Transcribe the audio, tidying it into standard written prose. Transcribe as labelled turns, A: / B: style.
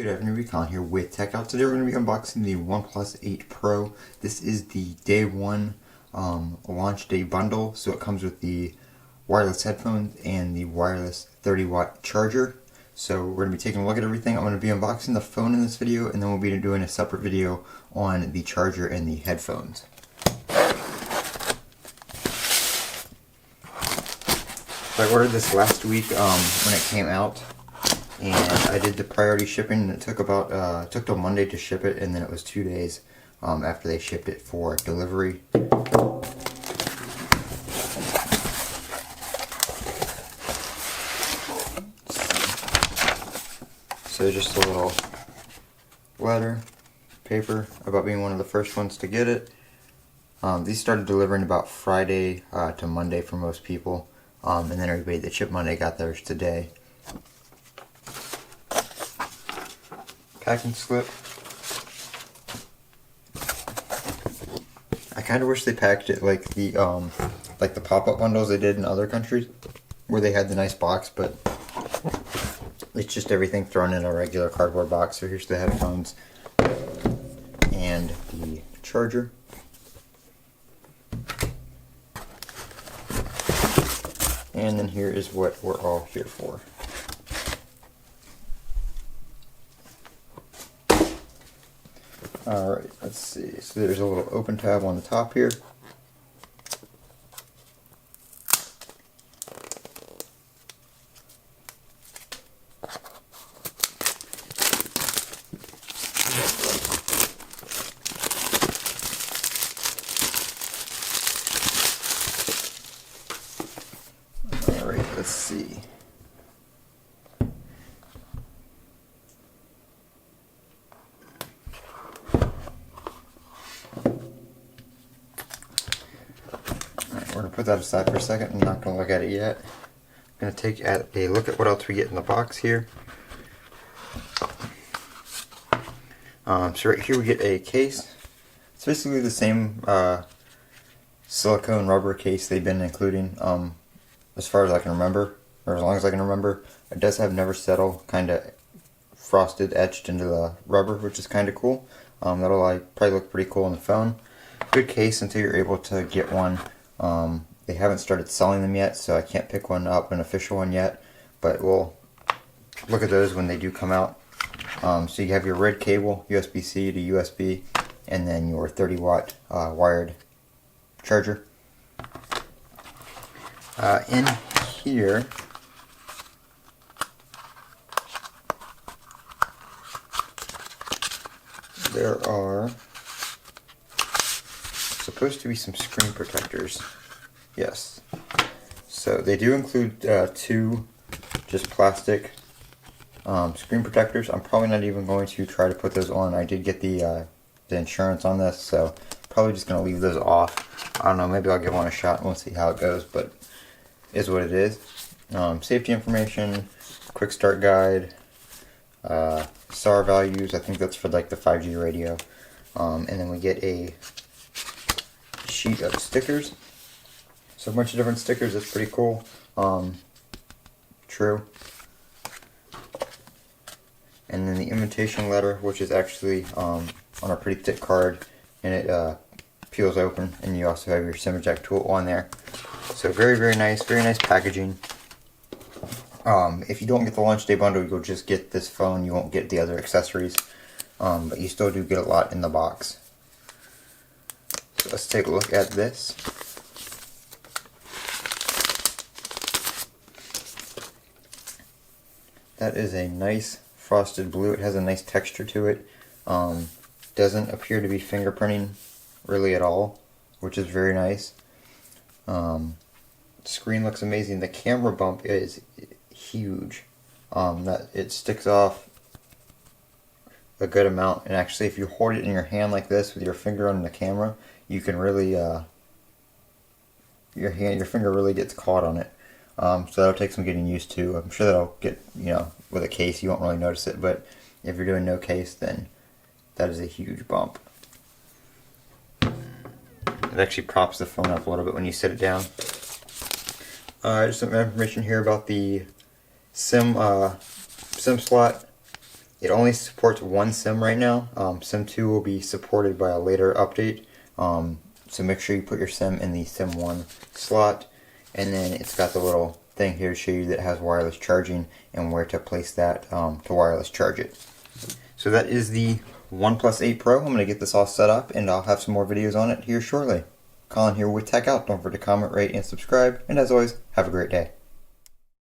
A: Good afternoon, Colin here with Techout. Today we're going to be unboxing the OnePlus 8 Pro. This is the day one launch day bundle, so it comes with the wireless headphones and the wireless 30-watt charger. So we're going to be taking a look at everything. I'm going to be unboxing the phone in this video, and then we'll be doing a separate video on the charger and the headphones. So I ordered this last week when it came out. And I did the priority shipping, and it took took till Monday to ship it, and then it was 2 days after they shipped it for delivery. So just a little letter, paper about being one of the first ones to get it. These started delivering about Friday to Monday for most people, and then everybody that shipped Monday got theirs today. Packing slip. I kind of wish they packed it like the pop-up bundles they did in other countries, where they had the nice box, but it's just everything thrown in a regular cardboard box. So here's the headphones and the charger. And then here is what we're all here for. Alright, let's see. So there's a little open tab on the top here. Alright, let's see. We're going to put that aside for a second. I'm not going to look at it yet. I'm going to take a look at what else we get in the box here. So right here we get a case. It's basically the same silicone rubber case they've been including as far as I can remember, or as long as I can remember. It does have Never Settle kind of frosted etched into the rubber, which is kind of cool. That'll probably look pretty cool on the phone. Good case until you're able to get one. They haven't started selling them yet, so I can't pick one up, an official one yet, but we'll look at those when they do come out. So you have your red cable, USB-C to USB, and then your 30-watt wired charger. In here, there are supposed to be some screen protectors. Yes. So they do include two just plastic screen protectors. I'm probably not even going to try to put those on. I did get the insurance on this, so probably just going to leave those off. I don't know, maybe I'll give one a shot and we'll see how it goes, but it is what it is. Safety information, quick start guide, SAR values. I think that's for like the 5G radio. And then we get a sheet of stickers. So a bunch of different stickers. That's pretty cool. True. And then the invitation letter, which is actually on a pretty thick card, and it peels open, and you also have your SIM eject tool on there. So very nice packaging. If you don't get the launch day bundle, you'll just get this phone. You won't get the other accessories, but you still do get a lot in the box. So let's take a look at this. That is a nice frosted blue. It has a nice texture to it. Doesn't appear to be fingerprinting really at all, which is very nice. Screen looks amazing. The camera bump is huge. That it sticks off a good amount, and actually if you hold it in your hand like this with your finger on the camera, you can really your finger really gets caught on it. So that'll take some getting used to. I'm sure that'll get, with a case you won't really notice it, but if you're doing no case, then that is a huge bump. It actually props the phone up a little bit when you sit it down. Just some information here about the SIM slot. It only supports one SIM right now. SIM 2 will be supported by a later update. So make sure you put your SIM in the SIM 1 slot. And then it's got the little thing here to show you that it has wireless charging and where to place that to wireless charge it. So that is the OnePlus 8 Pro. I'm going to get this all set up and I'll have some more videos on it here shortly. Colin here with Techout. Don't forget to comment, rate, and subscribe. And as always, have a great day.